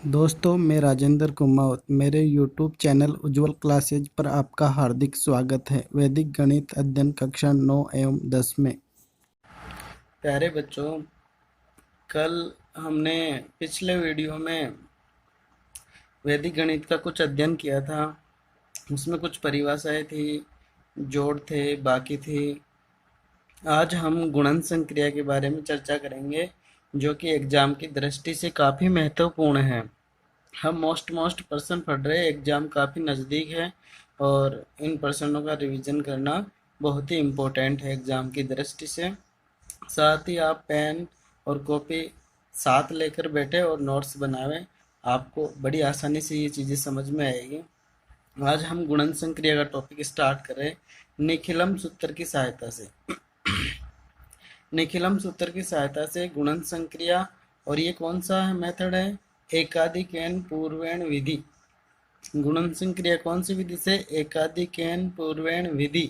दोस्तों, मैं राजेंद्र कुमावत। मेरे यूट्यूब चैनल उज्ज्वल क्लासेज पर आपका हार्दिक स्वागत है। वैदिक गणित अध्ययन कक्षा 9 एवं 10 में। प्यारे बच्चों, कल हमने पिछले वीडियो में वैदिक गणित का कुछ अध्ययन किया था। उसमें कुछ परिभाषाएं थी, जोड़ थे, बाकी थी। आज हम गुणन संक्रिया के बारे में चर्चा करेंगे, जो कि एग्जाम की दृष्टि से काफ़ी महत्वपूर्ण है। हम मोस्ट पर्सन पढ़ रहे हैं, एग्ज़ाम काफ़ी नज़दीक है और इन पर्सनों का रिवीजन करना बहुत ही इम्पोर्टेंट है एग्ज़ाम की दृष्टि से। साथ ही आप पेन और कॉपी साथ लेकर बैठे और नोट्स बनावें, आपको बड़ी आसानी से ये चीज़ें समझ में आएगी। आज हम गुणन संक्रिया का टॉपिक स्टार्ट करें निखिलम सूत्र की सहायता से। निखिलम सूत्र की सहायता से गुणन संक्रिया, और ये कौन सा मेथड है? एकाधिकैन पूर्वेण विधि। गुणन संक्रिया कौन सी विधि से? एकाधिकैन पूर्वेण विधि।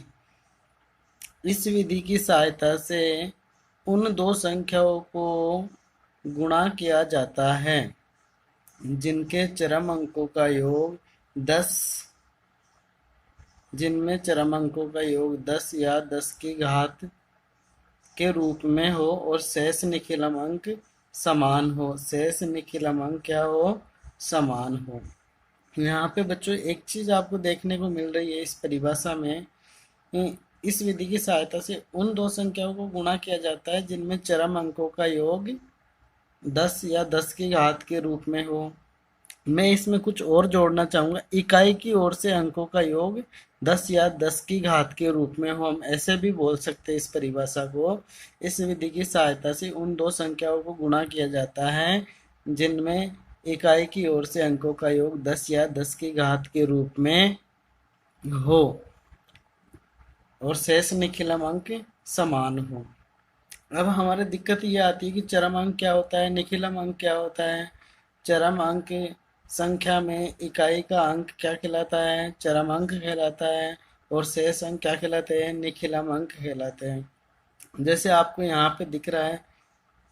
इस विधि की सहायता से उन दो संख्याओं को गुणा किया जाता है जिनके चरम अंकों का योग 10 जिनमें चरम अंकों का योग 10 या 10 की घात के रूप में हो और शेष निखिलम अंक समान हो। शेष निखिलम अंक क्या हो? समान हो। यहाँ पे बच्चों एक चीज आपको देखने को मिल रही है इस परिभाषा में, इस विधि की सहायता से उन दो संख्याओं को गुणा किया जाता है जिनमें चरम अंकों का योग 10 या 10 की घात के रूप में हो। मैं इसमें कुछ और जोड़ना चाहूँगा, इकाई की ओर से अंकों का योग 10 या 10 की घात के रूप में हो। हम ऐसे भी बोल सकते हैं इस परिभाषा को। इस विधि की सहायता से उन दो संख्याओं को गुणा किया जाता है जिनमें इकाई की ओर से अंकों का योग 10 या 10 की घात के रूप में हो और शेष निखिलम अंक समान हो। अब हमारे दिक्कत ये आती है कि चरम अंक क्या होता है, निखिलम अंक क्या होता है। चरम अंक संख्या में इकाई का अंक क्या कहलाता है? चरम अंक कहलाता है। और शेष अंक क्या कहलाते हैं? निखिलम अंक कहलाते हैं। जैसे आपको यहाँ पे दिख रहा है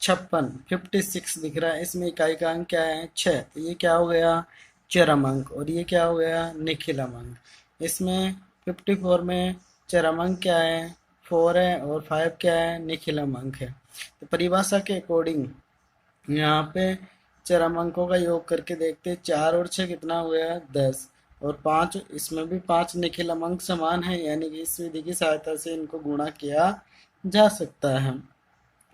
56 दिख रहा है, इसमें इकाई का अंक क्या है? 6। तो ये क्या हो गया? चरम अंक। और ये क्या हो गया? निखिलम अंक। इसमें 54 में चरम अंक क्या है? 4 है और 5 क्या है? निखिलम अंक है। तो परिभाषा के अकॉर्डिंग यहाँ पे चरम अंकों का योग करके देखते हैं। 4 और 6 कितना हो गया? 10। और 5, इसमें भी 5 निखिलम अंक समान है, यानी कि इस विधि की सहायता से इनको गुणा किया जा सकता है।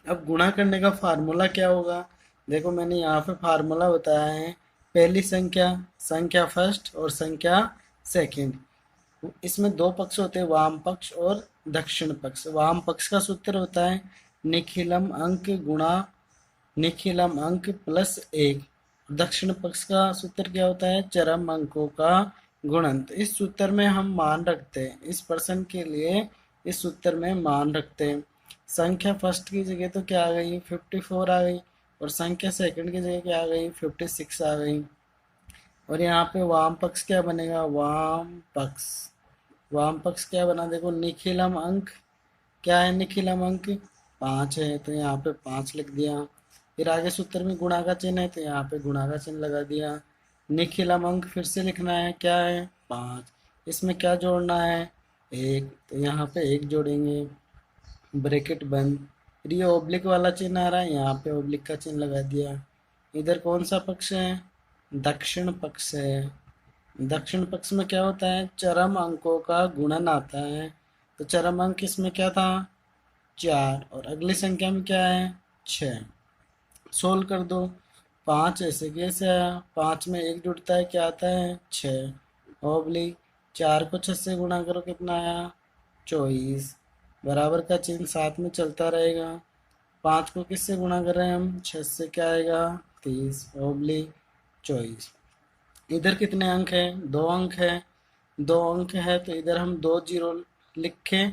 अब गुणा करने का फार्मूला क्या होगा? देखो मैंने यहाँ पे फार्मूला बताया है। पहली संख्या, संख्या फर्स्ट और संख्या सेकंड। इसमें दो पक्ष होते हैं, वाम पक्ष और दक्षिण पक्ष। वाम पक्ष का सूत्र होता है निखिलम अंक गुणा निखिलम अंक प्लस 1। दक्षिण पक्ष का सूत्र क्या होता है? चरम अंकों का गुणन। तो इस सूत्र में हम मान रखते हैं, इस प्रश्न के लिए इस सूत्र में मान रखते हैं। संख्या फर्स्ट की जगह तो क्या आ गई? 54 आ गई। और संख्या सेकंड की जगह क्या आ गई? 56 आ गई। और यहाँ पे वाम पक्ष क्या बनेगा? वाम पक्ष क्या बना? देखो निखिलम अंक क्या है? निखिलम अंक 5 है, तो यहाँ पे 5 लिख दिया। फिर आगे सूत्र में गुणा का चिन्ह है, तो यहाँ पे गुणा का चिन्ह लगा दिया। निखिलम अंक फिर से लिखना है, क्या है? 5। इसमें क्या जोड़ना है? 1, तो यहाँ पे 1 जोड़ेंगे, ब्रैकेट बंद। फिर ये ओब्लिक वाला चिन्ह आ रहा है, यहाँ पे ओब्लिक का चिन्ह लगा दिया। इधर कौन सा पक्ष है? दक्षिण पक्ष है। दक्षिण पक्ष में क्या होता है? चरम अंकों का गुणन आता है। तो चरम अंक इसमें क्या था? 4। और अगली संख्या में क्या है? 6। सोल्व कर दो। 5 ऐसे कैसे आया? 5 में 1 जुड़ता है, क्या आता है? 6। ओब्लिक 4 को 6 से गुणा करो, कितना आया? 24। बराबर का चिन्ह साथ में चलता रहेगा। 5 को किससे गुणा कर रहे हैं हम? 6 से, क्या आएगा? 30। ओब्लिक 24। इधर कितने अंक हैं? 2 अंक है। 2 अंक है तो इधर हम 2 जीरो लिख के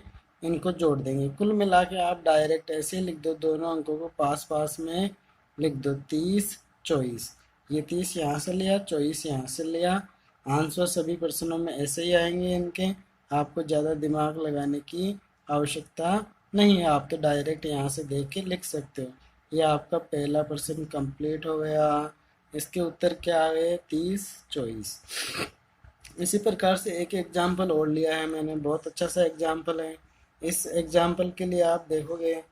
इनको जोड़ देंगे। कुल मिला के आप डायरेक्ट ऐसे लिख दो, दोनों अंकों को पास पास में लिख दो। 30 24। ये 30 यहाँ से लिया, 24 यहाँ से लिया। आंसर सभी प्रश्नों में ऐसे ही आएंगे इनके। आपको ज़्यादा दिमाग लगाने की आवश्यकता नहीं है, आप तो डायरेक्ट यहाँ से देख के लिख सकते हो। ये आपका पहला प्रश्न कंप्लीट हो गया। इसके उत्तर क्या आ गए? 30, 24। इसी प्रकार से एक एग्जाम्पल और लिया है मैंने, बहुत अच्छा सा एग्जाम्पल है। इस एग्जाम्पल के लिए आप देखोगे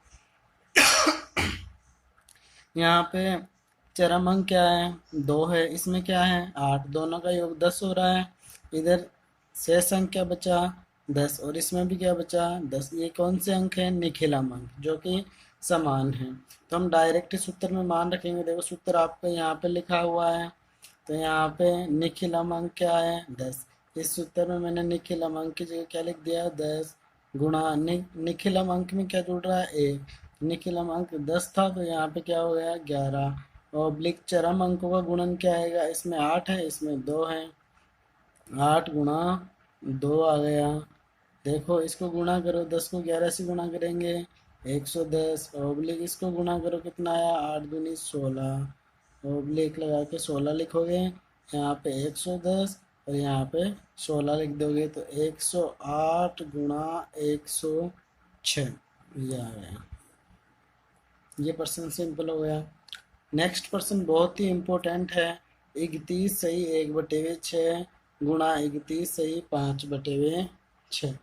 यहाँ पे चरम अंक क्या है? 2 है। इसमें क्या है? 8। दोनों का योग 10 हो रहा है। इधर शेष अंक क्या बचा? 10। और इसमें भी क्या बचा? 10। ये कौन से अंक है? निखिलम अंक, जो कि समान है। तो हम डायरेक्ट सूत्र में मान रखेंगे। देखो सूत्र आपको यहाँ पे लिखा हुआ है। तो यहाँ पे निखिलम अंक क्या है? 10। इस सूत्र में मैंने निखिलम अंक की जगह क्या लिख दिया? 10 गुणा निखिलम अंक में क्या जुड़ रहा है? 1। निखिलम अंक 10 था, तो यहाँ पे क्या हो गया? 11। ऑब्लिक चरम अंकों का गुणन क्या आएगा? इसमें 8 है, इसमें 2 है। 8 गुणा 2 आ गया। देखो इसको गुणा करो, 10 को 11 से गुणा करेंगे 110। ऑब्लिक इसको गुणा करो, कितना आया? 8 दूनी 16। ऑब्लिक लगा के 16 लिखोगे, यहाँ पे 110 और यहाँ पे 16 लिख दोगे, तो 108 गुणा 106 ये आ गया। ये प्रश्न सिंपल हो गया। नेक्स्ट प्रश्न बहुत ही इम्पोर्टेंट है। 31 सही 1/6 गुणा 31 सही 5/6।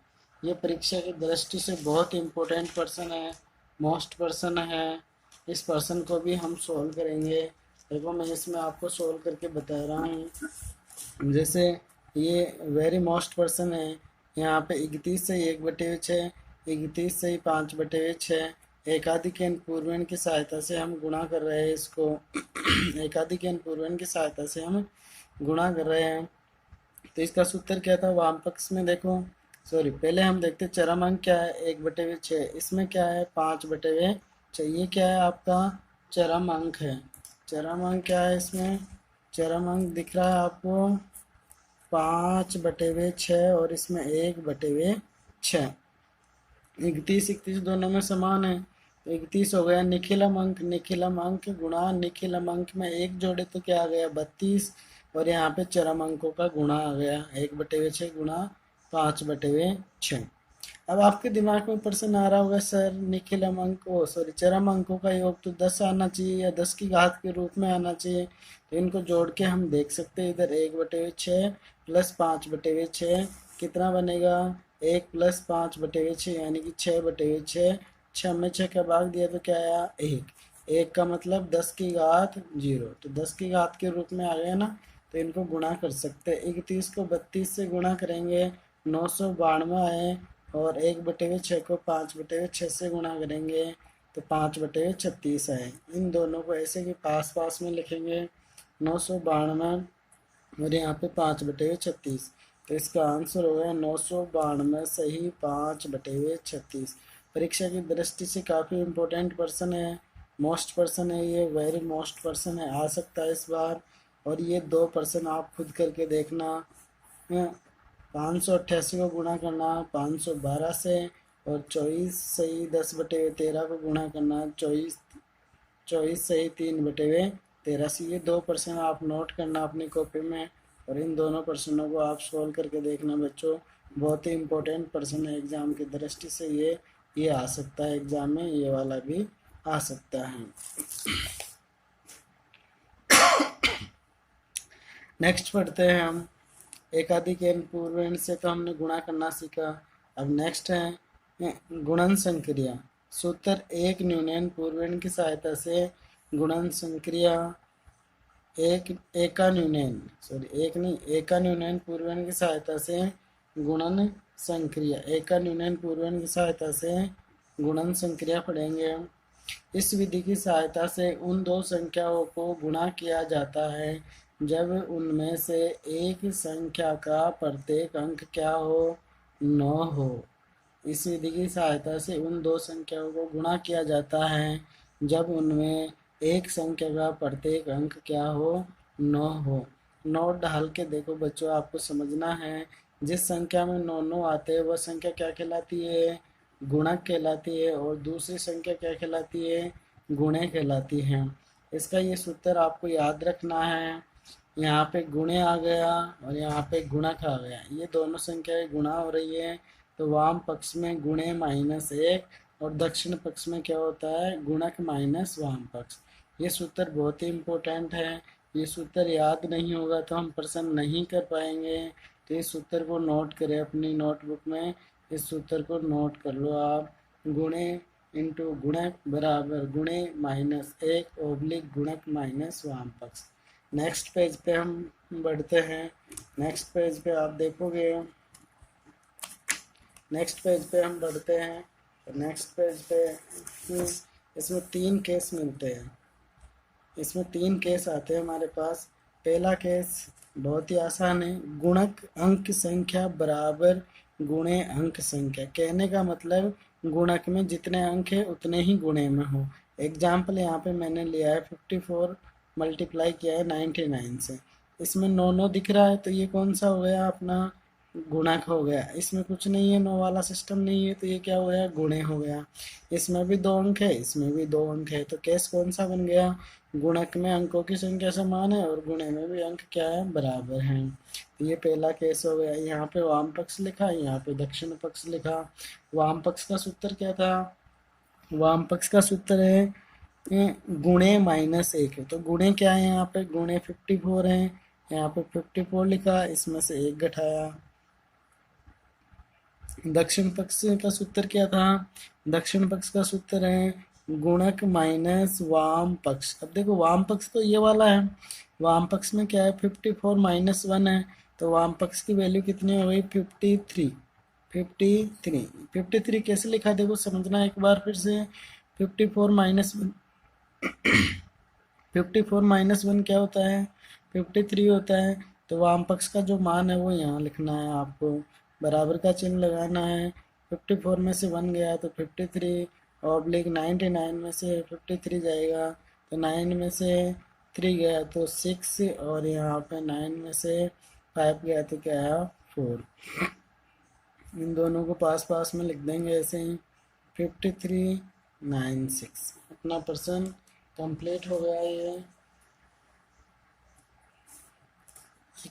ये परीक्षा की दृष्टि से बहुत इम्पोर्टेंट प्रश्न है, मोस्ट प्रश्न है। इस प्रश्न को भी हम सोल्व करेंगे। देखो मैं इसमें आपको सोल्व करके बता रहा हूँ। जैसे ये वेरी मोस्ट प्रश्न है। यहाँ पे 31 सही 1/6, 31 सही 5/6। एकाधिक पूर्वण की सहायता से हम गुणा कर रहे हैं इसको। एकाधिक पूर्वण की सहायता से हम गुणा कर रहे हैं। तो इसका सूत्र क्या था? वाम पक्ष में देखो, सॉरी पहले हम देखते चरम अंक क्या है? 1/6। इसमें क्या है? 5/6। ये क्या है? आपका चरम अंक है। चरम अंक क्या है इसमें? चरम अंक दिख रहा है आपको 5/6 और इसमें 1/6। 31 दोनों में समान है, तो 31 हो गया निखिलम अंक। निखिलम अंक गुणा निखिलम अंक में 1 जोड़े तो क्या आ गया? 32। और यहाँ पे चरम अंकों का गुणा आ गया 1/6 गुणा 5/6। अब आपके दिमाग में प्रश्न आ रहा होगा, सर निखिलम अंक सॉरी चरम अंकों का योग तो 10 आना चाहिए या 10 की घात के रूप में आना चाहिए। तो इनको जोड़ के हम देख सकते हैं, इधर 1/6 प्लस 5/6 कितना बनेगा? 1 प्लस 5/6 यानी कि 6/6। 6 में 6 का भाग दिया तो क्या आया? 1। 1 का मतलब 10 की घात 0, तो 10 की घात के रूप में आ गया ना। तो इनको गुणा कर सकते हैं। 31 को 32 से गुणा करेंगे 992 आए, और 1/6 को 5/6 से गुणा करेंगे तो 5/36 आए। इन दोनों को ऐसे कि पास पास में लिखेंगे, 992 और यहाँ पे 5/36। तो इसका आंसर हो गया 992 सही 5/36। परीक्षा की दृष्टि से काफ़ी इम्पोर्टेंट पर्सन है, मोस्ट पर्सन है, ये वेरी मोस्ट पर्सन है, आ सकता है इस बार। और ये 2 पर्सन आप खुद करके देखना। 588 को गुणा करना 512 से, और 24 सही 10/13 को गुणा करना 24 सही 3/13 से। ये 2 प्रश्न आप नोट करना अपनी कॉपी में, और इन दोनों प्रश्नों को आप सॉल्व करके देखना बच्चों। बहुत ही इम्पोर्टेंट प्रश्न है एग्ज़ाम की दृष्टि से। ये आ सकता है एग्ज़ाम में, ये वाला भी आ सकता है। नेक्स्ट पढ़ते हैं हम एकाधिक पूर्वण से, तो हमने गुणा करना सीखा। अब नेक्स्ट है गुणन संक्रिया। सूत्र एक न्यूनयन पूर्वण की सहायता से गुणन संक्रिया एका न्यूनयन पूर्वण की सहायता से गुणन संक्रिया एका न्यूनयन पूर्वण की सहायता से गुणन संक्रिया पढ़ेंगे हम। इस विधि की सहायता से उन 2 संख्याओं को गुणा किया जाता है जब उनमें से एक संख्या का प्रत्येक अंक क्या हो? 9 हो। इस विधि की सहायता से उन 2 संख्याओं को गुणा किया जाता है जब उनमें एक संख्या का प्रत्येक अंक क्या हो? 9 हो। नोट डाल के देखो बच्चों, आपको समझना है। जिस संख्या में 9 आते हैं वह संख्या क्या कहलाती है? गुणक कहलाती है। और दूसरी संख्या क्या कहलाती है? गुणे कहलाती है। इसका ये सूत्र आपको याद रखना है। यहाँ पे गुणे आ गया और यहाँ पे गुणक आ गया, ये दोनों संख्याएं गुणा हो रही है। तो वाम पक्ष में गुणे -1 और दक्षिण पक्ष में क्या होता है? गुणक माइनस वाम पक्ष। ये सूत्र बहुत ही इम्पोर्टेंट है, ये सूत्र याद नहीं होगा तो हम प्रश्न नहीं कर पाएंगे। तो इस सूत्र को नोट करें अपनी नोटबुक में, इस सूत्र को नोट कर लो आप। गुणे इंटू गुणक बराबर गुणे माइनस एक ओब्लिक गुणक माइनस वाम पक्ष। नेक्स्ट पेज पे हम बढ़ते हैं। नेक्स्ट पेज पे आप देखोगे, नेक्स्ट पेज पे हम बढ़ते हैं। नेक्स्ट पेज पे इसमें 3 केस मिलते हैं, इसमें 3 केस आते हैं हमारे पास। पहला केस बहुत ही आसान है, गुणक अंक संख्या बराबर गुणे अंक संख्या। कहने का मतलब गुणक में जितने अंक है उतने ही गुणे में हो। एग्जाम्पल यहाँ पे मैंने लिया है 54 मल्टीप्लाई किया है 99 से, इसमें 9 9 दिख रहा है, तो ये कौन सा हो गया अपना गुणक हो गया। इसमें कुछ नहीं है, 9 वाला सिस्टम नहीं है, तो ये क्या हो गया गुणे हो गया। इसमें भी 2 अंक है, इसमें भी 2 अंक है, तो केस कौन सा बन गया, गुणक में अंकों की संख्या समान है और गुणे में भी अंक क्या है बराबर हैं। तो ये पहला केस हो गया। यहाँ पे वाम पक्ष लिखा, यहाँ पे दक्षिण पक्ष लिखा। वाम पक्ष का सूत्र क्या था, वाम पक्ष का सूत्र है गुणे माइनस एक है। तो गुणे क्या है, यहाँ पे गुणे 54 है, यहाँ पे 54 लिखा, इसमें से एक घटाया। दक्षिण पक्ष का सूत्र क्या था, दक्षिण पक्ष का सूत्र है गुणक माइनस वाम पक्ष। अब देखो वाम पक्ष तो ये वाला है, वाम पक्ष में क्या है 54 माइनस 1 है, तो वाम पक्ष की वैल्यू कितनी हो गई 53। 53 कैसे लिखा देखो समझना एक बार फिर से। 54 माइनस 1 क्या होता है 53 होता है। तो वाम पक्ष का जो मान है वो यहाँ लिखना है आपको, बराबर का चिन्ह लगाना है। 54 में से 1 गया तो 53 ऑब्लिक 99 में से 53 जाएगा, तो 9 में से 3 गया तो 6 और यहाँ पे 9 में से 5 गया तो क्या आया 4। इन दोनों को पास पास में लिख देंगे ऐसे ही 53 9 6। अपना प्रश्न कंप्लीट हो गया। ये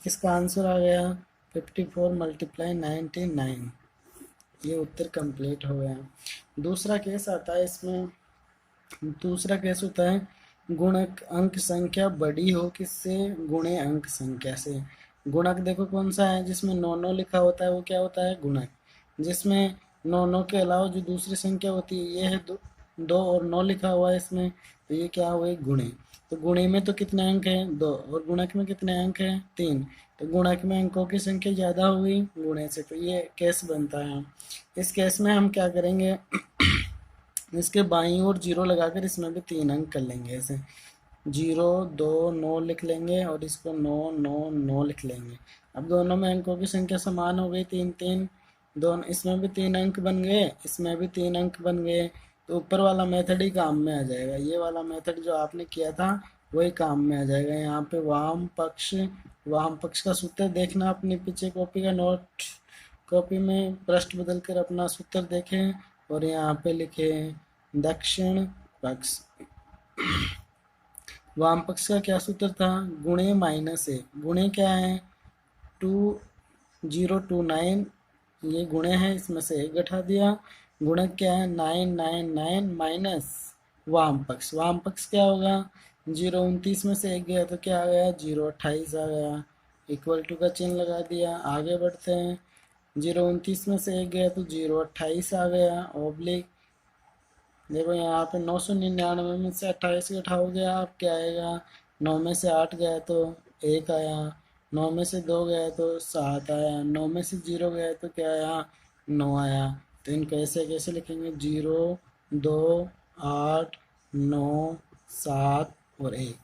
किसका आंसर आ गया 54 मल्टीप्लाई 99, ये उत्तर कंप्लीट हो गया। दूसरा केस आता है, इसमें दूसरा केस होता है गुणक अंक संख्या बड़ी हो किससे, गुणे अंक संख्या से। गुणक देखो कौन सा है, जिसमें 9 9 लिखा होता है वो क्या होता है गुणक। जिसमें 9 9 के अलावा जो दूसरी संख्या होती है ये है 2 और 9 लिखा हुआ है इसमें, तो ये क्या हुए गुणे। तो गुणे में तो कितने अंक हैं 2 और गुणक में कितने अंक हैं 3, तो गुणक में अंकों की संख्या ज़्यादा हुई गुणे से, तो ये केस बनता है। इस केस में हम क्या करेंगे इसके बाईं ओर 0 लगाकर इसमें भी 3 अंक कर लेंगे, ऐसे 0 2 9 लिख लेंगे और इसको 9 9 9 लिख लेंगे। अब दोनों में अंकों की संख्या समान हो गई 3 3, दोनों इसमें भी 3 अंक बन गए, इसमें भी 3 अंक बन गए, तो ऊपर वाला मेथड ही काम में आ जाएगा। ये वाला मेथड जो आपने किया था वही काम में आ जाएगा। यहाँ पे वाम पक्ष का सूत्र देखना अपनी पीछे कॉपी का नोट, कॉपी में पृष्ठ बदल कर अपना सूत्र देखें और यहाँ पे लिखें दक्षिण पक्ष। वाम पक्ष का क्या सूत्र था, गुणे माइनस 1। गुणे क्या है 2029, ये गुणे है, इसमें से 1 घटा दिया। गुणक क्या है 999 माइनस वाम पक्ष। वाम पक्ष क्या होगा 029 में से 1 गया तो क्या आ गया 028 आ गया, इक्वल टू का चिन्ह लगा दिया। आगे बढ़ते हैं, 029 में से 1 गया तो 028 आ गया ऑब्लिक। देखो यहाँ पे 999 में से 28 घटाओगे आप क्या आएगा, 9 में से 8 गया तो 1 आया, 9 में से 2 गया तो 7 आया, 9 में से 0 गया तो क्या आया 9 आया। तो इनको ऐसे कैसे लिखेंगे 0 2 8 9 7 और 1।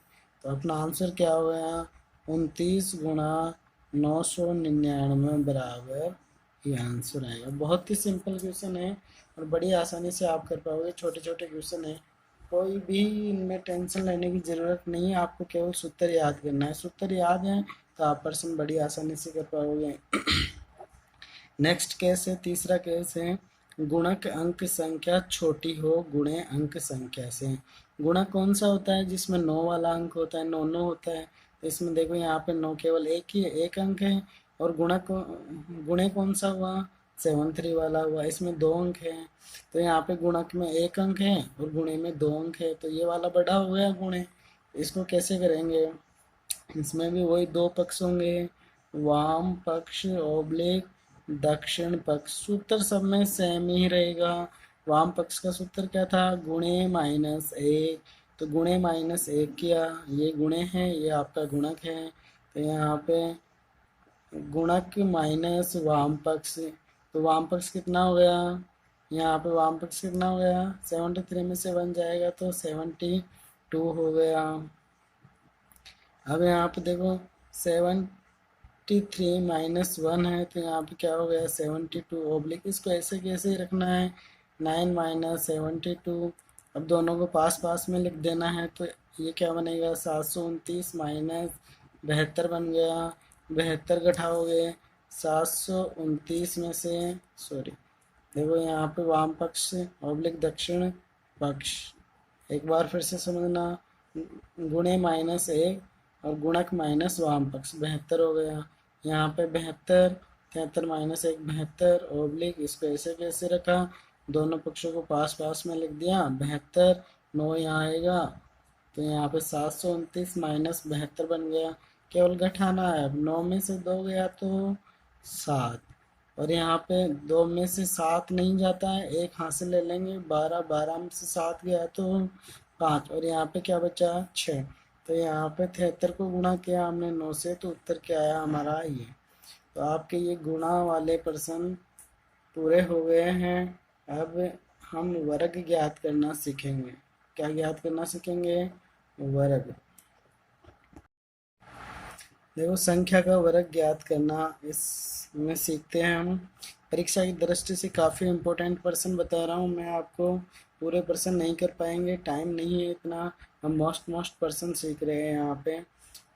तो अपना आंसर क्या हो गया 29 गुणा 999 बराबर ये आंसर आएगा। बहुत ही सिंपल क्वेश्चन है और बड़ी आसानी से आप कर पाओगे। छोटे छोटे क्वेश्चन है, कोई भी इनमें टेंशन लेने की ज़रूरत नहीं है, आपको केवल सूत्र याद करना है। सूत्र याद है तो आप प्रश्न बड़ी आसानी से कर पाओगे। नेक्स्ट केस है, तीसरा केस है गुणक अंक संख्या छोटी हो गुणे अंक संख्या से। गुणक कौन सा होता है जिसमें 9 वाला अंक होता है, 9 9 होता है। तो इसमें देखो यहाँ पे 9 केवल एक ही एक अंक है, और गुणे कौन सा हुआ 73 वाला हुआ, इसमें 2 अंक हैं। तो यहाँ पे गुणक में 1 अंक है और गुणे में 2 अंक है, तो ये वाला बड़ा हो गया गुणे। इसको कैसे करेंगे, इसमें भी वही दो पक्ष होंगे, वाम पक्ष ओब्लिक दक्षिण पक्ष। सूत्र सब में सेम ही रहेगा। वाम पक्ष का सूत्र क्या था, गुणे माइनस एक। तो गुणे माइनस एक किया, ये गुणे है, ये आपका गुणक है। तो यहाँ पे गुणक माइनस वाम पक्ष, तो वाम पक्ष कितना हो गया, यहाँ पे वाम पक्ष कितना हो गया, 73 में से 1 जाएगा तो 72 हो गया। अब यहाँ पे देखो 73 माइनस 1 है, तो यहाँ पे क्या हो गया 72 ओब्लिक, इसको ऐसे कैसे ही रखना है, 9 माइनस 72। अब दोनों को पास पास में लिख देना है, तो ये क्या बनेगा 729 माइनस 72 बन गया। 72 घटाओगे 729 में से, सॉरी देखो यहाँ पे वाम पक्ष ओब्लिक दक्षिण पक्ष, एक बार फिर से समझना, गुणे माइनस एक और गुणक माइनस वाम पक्ष 72 हो गया। यहाँ पे 72, 73 माइनस एक 72 ओब्लिक, इसको ऐसे कैसे रखा, दोनों पक्षों को पास पास में लिख दिया, 72 9 यहाँ आएगा, तो यहाँ पे 729 माइनस 72 बन गया। केवल घटाना है, अब 9 में से 2 गया तो 7, और यहाँ पे 2 में से 7 नहीं जाता है, एक हाथ से ले लेंगे, 12, 12 में से 7 गया तो 5, और यहाँ पे क्या बचा 6। तो यहाँ पे 73 को गुणा किया हमने 9 से, तो उत्तर क्या आया हमारा ये। तो आपके ये गुणा वाले प्रश्न पूरे हो गए हैं। अब हम वर्ग ज्ञात करना सीखेंगे। क्या ज्ञात करना सीखेंगे, वर्ग। देखो संख्या का वर्ग ज्ञात करना इसमें सीखते हैं हम। परीक्षा की दृष्टि से काफ़ी इम्पोर्टेंट प्रश्न बता रहा हूँ मैं आपको, पूरे प्रश्न नहीं कर पाएंगे, टाइम नहीं है इतना, हम मोस्ट प्रश्न सीख रहे हैं यहाँ पे।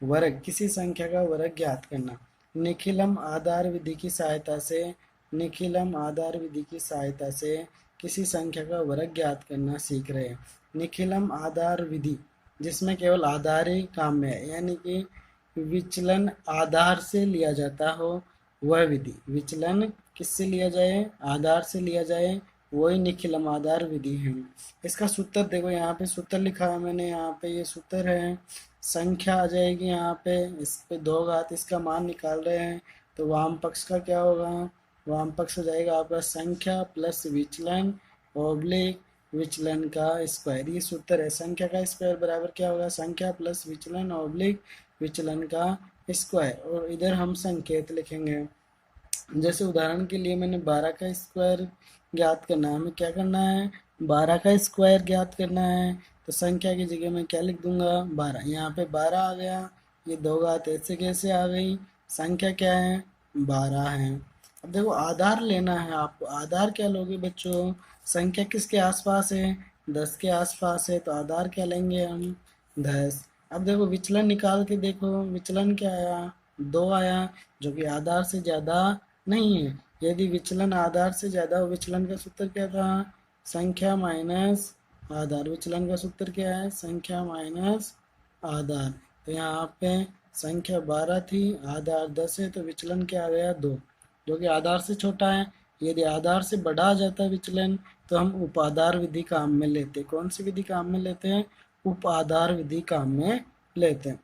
वर्ग, किसी संख्या का वर्ग ज्ञात करना। निखिलम आधार विधि की सहायता से, निखिलम आधार विधि की सहायता से किसी संख्या का वर्ग ज्ञात करना सीख रहे हैं। निखिलम आधार विधि, जिसमें केवल आधार ही काम में है, यानी कि विचलन आधार से लिया जाता हो, वह विधि। विचलन किससे लिया जाए, आधार से लिया जाए, वही निखिलम आधार विधि है। इसका सूत्र देखो, यहाँ पे सूत्र लिखा है मैंने, यहाँ पे ये सूत्र है। संख्या आ जाएगी यहाँ पे, इस पे 2 घात, इसका मान निकाल रहे हैं, तो वाम पक्ष का क्या होगा, वाम पक्ष हो जाएगा आपका संख्या प्लस विचलन ओब्लिक विचलन का स्क्वायर। ये सूत्र है, संख्या का स्क्वायर बराबर क्या होगा, संख्या प्लस विचलन ओब्लिक विचलन का स्क्वायर। और इधर हम संकेत लिखेंगे, जैसे उदाहरण के लिए मैंने 12 का स्क्वायर ज्ञात करना है, हमें क्या करना है, 12 का स्क्वायर ज्ञात करना है, तो संख्या की जगह मैं क्या लिख दूंगा 12, यहाँ पे 12 आ गया, ये 2 घात ऐसे कैसे आ गई, संख्या क्या है 12 है। अब देखो आधार लेना है आपको, आधार क्या लोगे बच्चों, संख्या किसके आसपास है 10 के आसपास है, तो आधार क्या लेंगे हम 10। अब देखो विचलन निकाल के देखो, विचलन क्या आया 2 आया, जो कि आधार से ज़्यादा नहीं है। यदि विचलन आधार से ज़्यादा हो, विचलन का सूत्र क्या था, संख्या माइनस आधार। विचलन का सूत्र क्या है, संख्या माइनस आधार। तो यहाँ पे संख्या 12 थी, आधार 10 है, तो विचलन क्या आ गया 2, जो कि आधार से छोटा है। यदि आधार से बड़ा आ जाता है विचलन, तो हम उपाधार विधि काम में लेते हैं। कौन सी विधि काम में लेते हैं, उपाधार विधि काम में लेते हैं।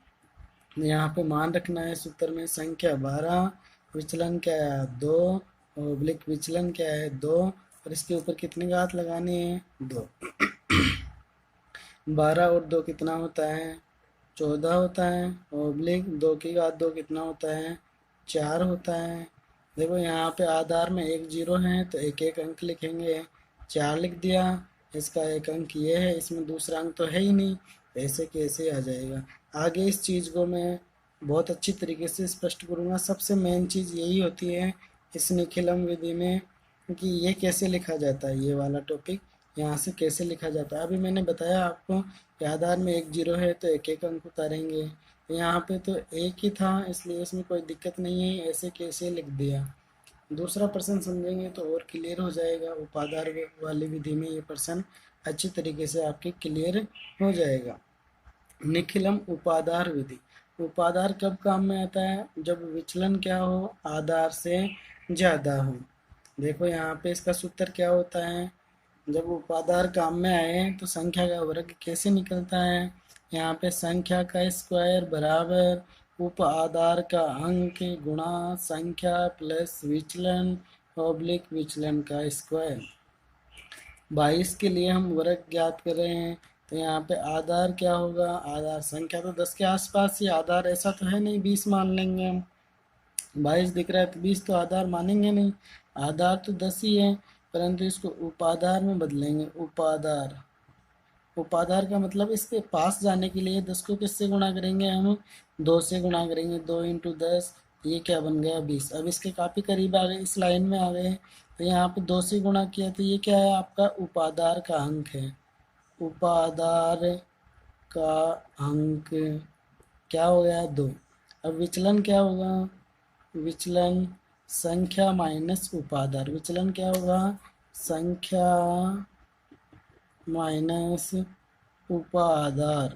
यहाँ पे मान रखना है सूत्र में, संख्या 12, विचलन क्या है 2, ओब्लिक विचलन क्या है 2, और इसके ऊपर कितनी घात लगानी है 2। 12 और 2 कितना होता है 14 होता है, ओब्लिक 2 की घात 2 कितना होता है 4 होता है। देखो यहाँ पे आधार में 1 0 है, तो एक एक अंक लिखेंगे, 4 लिख दिया, इसका एक अंक ये है, इसमें दूसरा अंक तो है ही नहीं, ऐसे कैसे आ जाएगा। आगे इस चीज़ को मैं बहुत अच्छी तरीके से स्पष्ट करूँगा। सबसे मेन चीज़ यही होती है इस निखिलम विधि में, कि ये कैसे लिखा जाता है, ये वाला टॉपिक यहाँ से कैसे लिखा जाता है। अभी मैंने बताया आपको कि आधार में 1 0 है, तो एक एक अंक उतारेंगे, यहाँ पे तो एक ही था, इसलिए इसमें कोई दिक्कत नहीं है, ऐसे कैसे लिख दिया। दूसरा प्रश्न समझेंगे तो और क्लियर हो जाएगा, उपाधार वाली विधि में ये प्रश्न अच्छी तरीके से आपके क्लियर हो जाएगा। निखिलम उपाधार विधि, उपाधार कब काम में आता है, जब विचलन क्या हो आधार से ज़्यादा हो। देखो यहाँ पे इसका सूत्र क्या होता है, जब उपाधार काम में आए तो संख्या का वर्ग कैसे निकलता है, यहाँ पे संख्या का स्क्वायर बराबर उप आधार का अंक गुणा संख्या प्लस विचलन ऑब्लिक विचलन का स्क्वायर। 22 के लिए हम वर्ग ज्ञात कर रहे हैं, तो यहाँ पे आधार क्या होगा, आधार संख्या तो 10 के आसपास ही, आधार ऐसा तो है नहीं 20 मान लेंगे हम। 22 दिख रहा है तो 20 तो आधार मानेंगे नहीं, आधार तो 10 ही है, परंतु इसको उपाधार में बदलेंगे। उपाधार, उपाधार का मतलब इसके पास जाने के लिए 10 को किससे गुणा करेंगे, हम 2 से गुणा करेंगे। 2 इंटू 10, ये क्या बन गया 20। अब इसके काफ़ी करीब आ गए, इस लाइन में आ गए, तो यहाँ पे 2 से गुणा किया तो ये क्या है, आपका उपाधार का अंक है। उपाधार का अंक क्या हो गया 2। अब विचलन क्या होगा, विचलन संख्या माइनस उपाधार। विचलन क्या होगा, संख्या माइनस उपाधार।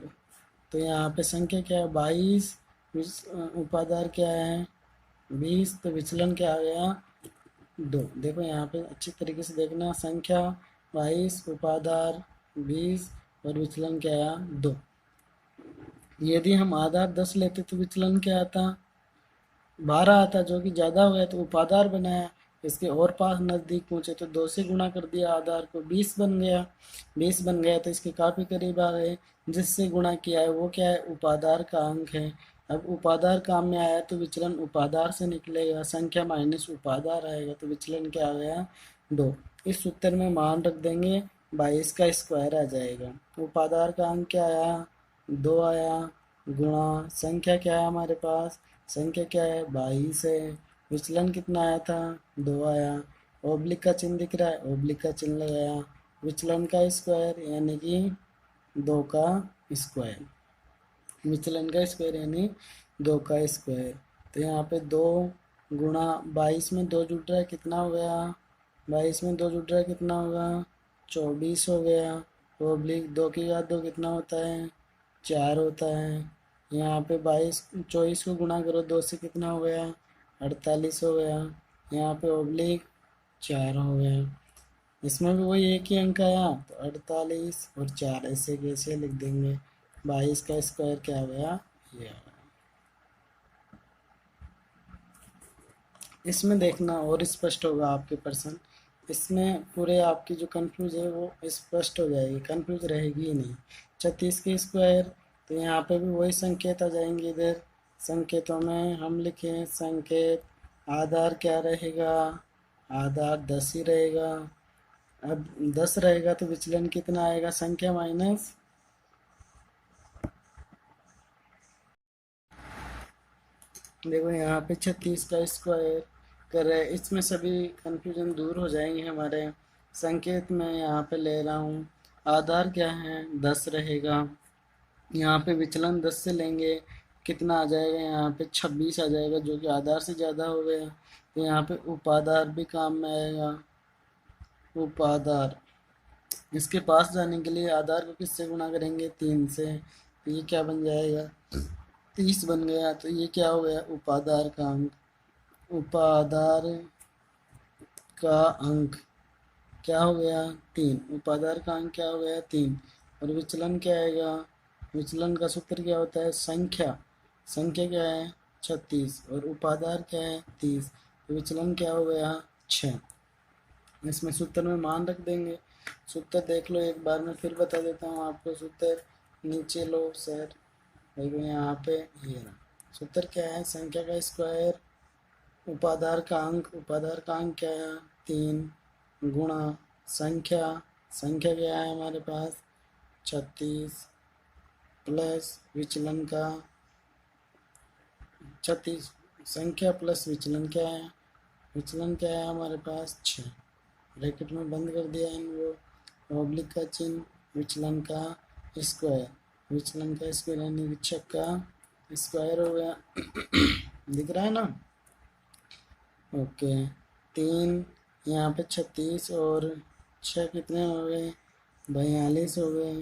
तो यहाँ पे संख्या क्या है 22, उपाधार क्या है 20, तो विचलन क्या आ गया 2। देखो यहाँ पे अच्छी तरीके से देखना, संख्या 22, उपाधार 20 और विचलन क्या आया 2। यदि हम आधार 10 लेते तो विचलन क्या आता 12 आता, जो कि ज़्यादा हो गया तो उपाधार बनाया। इसके और पास नज़दीक पहुँचे तो 2 से गुणा कर दिया आधार को, 20 बन गया। 20 बन गया तो इसके काफ़ी करीब आ गए, जिससे गुणा किया है वो क्या है, उपाधार का अंक है। अब उपाधार काम में आया तो विचलन उपाधार से निकलेगा, संख्या माइनस उपाधार आएगा, तो विचलन क्या आ गया 2। इस सूत्र में मान रख देंगे, 22 का स्क्वायर आ जाएगा। उपाधार का अंक क्या आया 2 आया, गुणा संख्या क्या है हमारे पास, संख्या क्या है 22 है, विचलन कितना आया था 2 आया। ओब्लिक का चिन्ह दिख रहा है, ओब्लिक का चिन्ह लगाया, विचलन का स्क्वायर यानी कि 2 का स्क्वायर, विचलन का स्क्वायर यानी 2 का स्क्वायर। तो यहाँ पे 2 गुणा 22 में 2 जुड़ रहा है, कितना हो गया 22 में 2 जुड़ रहा है, कितना होगा 24 हो गया। ओब्लिक 2 की घात 2 कितना होता है 4 होता है। यहाँ पे 24 को गुणा करो 2 से, कितना हो गया 48 हो गया। यहाँ पे ओब्लिक 4 हो गया। इसमें भी वही एक ही अंक आया, तो 48 और 4 ऐसे कैसे लिख देंगे। 22 का स्क्वायर क्या हो गया ये आ गया। इसमें देखना और स्पष्ट होगा आपके प्रश्न, इसमें पूरे आपकी जो कंफ्यूज है वो स्पष्ट हो जाएगी, कंफ्यूज रहेगी ही नहीं। 36 के स्क्वायर, तो यहाँ पे भी वही संकेत आ जाएंगे। इधर संकेतों में हम लिखें संकेत, आधार क्या रहेगा, आधार 10 ही रहेगा। अब 10 रहेगा तो विचलन कितना आएगा, संख्या माइनस, देखो यहाँ पे 36 का स्क्वायर कर रहे हैं, इसमें सभी कंफ्यूजन दूर हो जाएंगे हमारे। संकेत में यहाँ पे ले रहा हूँ, आधार क्या है 10 रहेगा, यहाँ पे विचलन 10 से लेंगे, कितना आ जाएगा यहाँ पे 26 आ जाएगा, जो कि आधार से ज़्यादा हो गया। तो यहाँ पे उपाधार भी काम में आएगा, उपाधार। इसके पास जाने के लिए आधार को किससे गुणा करेंगे 3 से, तो ये क्या बन जाएगा 30 बन गया। तो ये क्या हो गया उपाधार का अंक, उपाधार का अंक क्या हो गया 3, उपाधार का अंक क्या हो गया 3। और विचलन क्या आएगा, विचलन का सूत्र क्या होता है संख्या, संख्या क्या है 36 और उपाधार क्या है 30, तो विचलन क्या हो गया 6। इसमें सूत्र में मान रख देंगे। सूत्र देख लो एक बार, मैं फिर बता देता हूँ आपको। सूत्र नीचे लो सर, देखो यहाँ पे ये रहा सूत्र क्या है, संख्या का स्क्वायर उपाधार का अंक, उपाधार का अंक क्या है 3 गुणा संख्या, संख्या क्या है हमारे पास 36 प्लस विचलन का 36, संख्या प्लस विचलन क्या है, विचलन क्या है हमारे पास 6, ब्रैकेट में बंद कर दिया इन वो, ऑब्लिक का चिन्ह, विचलन का स्क्वायर, विचलन का स्क्वायर यानी विच्छेद का स्क्वायर हो गया दिख रहा है ना। ओके 3 यहाँ पे 36 और 6 कितने हो गए 42 हो गए,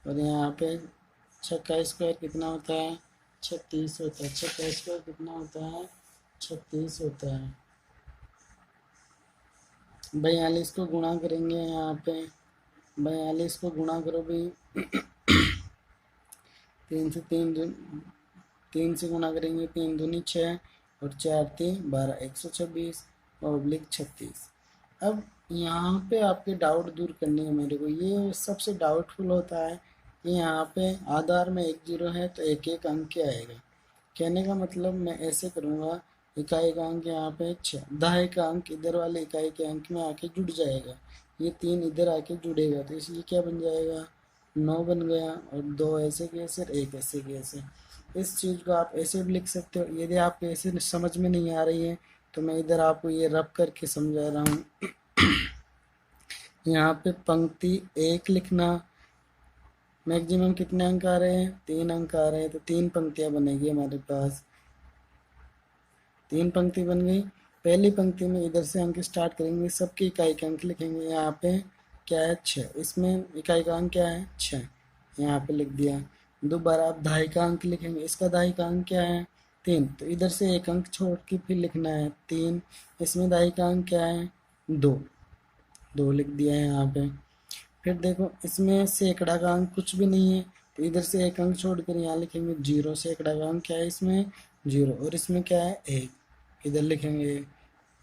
और यहाँ पे 6 का स्क्वायर कितना होता है 36 होता है, 6 का स्क्वायर कितना होता है 36 होता है। 42 को गुणा करेंगे, यहाँ पे 42 को गुणा करो भी तीन से तीन तीन से गुना करेंगे, 3 दूनी 6 और 4 3 12, 126 ऑब्लिक 36। अब यहाँ पे आपके डाउट दूर करनी है मेरे को। ये सबसे डाउटफुल होता है कि यहाँ पे आधार में 1 0 है तो एक एक अंक क्या आएगा। कहने का मतलब मैं ऐसे करूँगा, इकाई का अंक यहाँ पे 6, दहाई का अंक इधर वाले इकाई के अंक में आके जुड़ जाएगा, ये 3 इधर आके जुड़ेगा तो इसलिए क्या बन जाएगा, 9 बन गया। और 2 ऐसे कैसे, 1 ऐसे कैसे। इस चीज़ को आप ऐसे भी लिख सकते हो। यदि आपको ऐसे समझ में नहीं आ रही है तो मैं इधर आपको ये रब करके समझा रहा हूँ। यहाँ पे पंक्ति 1 लिखना, मैक्सिमम कितने अंक आ रहे हैं, 3 अंक आ रहे हैं तो 3 पंक्तियाँ बनेगी हमारे पास। 3 पंक्ति बन गई। पहली पंक्ति में इधर से अंक स्टार्ट करेंगे, सबकी इकाई के अंक लिखेंगे। यहाँ पे क्या है 6, इसमें इकाई का अंक क्या है 6, यहाँ पे लिख दिया। दोबारा आप दहाई का अंक लिखेंगे, इसका दहाई का अंक क्या है 3, तो इधर से एक अंक छोड़ के फिर लिखना है 3। इसमें दहाई का अंक क्या है 2, 2 लिख दिया है यहाँ पे। फिर देखो इसमें सैकड़ा का अंक कुछ भी नहीं है तो इधर से एक अंक छोड़कर यहाँ लिखेंगे 0। सैकड़ा का अंक क्या है इसमें 0, और इसमें क्या है 1, इधर लिखेंगे।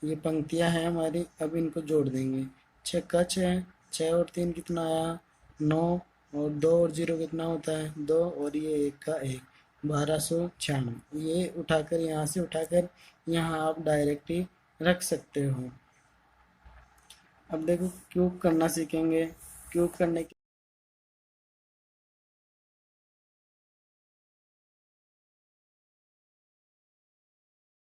ये पंक्तियाँ हैं हमारी, अब इनको जोड़ देंगे। 6 का 6, 6 और 3 कितना आया 9, और 2 और 0 कितना होता है 2, और ये 1 का 1, 1296। ये उठाकर यहाँ से उठाकर यहाँ आप डायरेक्ट ही रख सकते हो। अब देखो क्यूब करना सीखेंगे। क्यूब करने के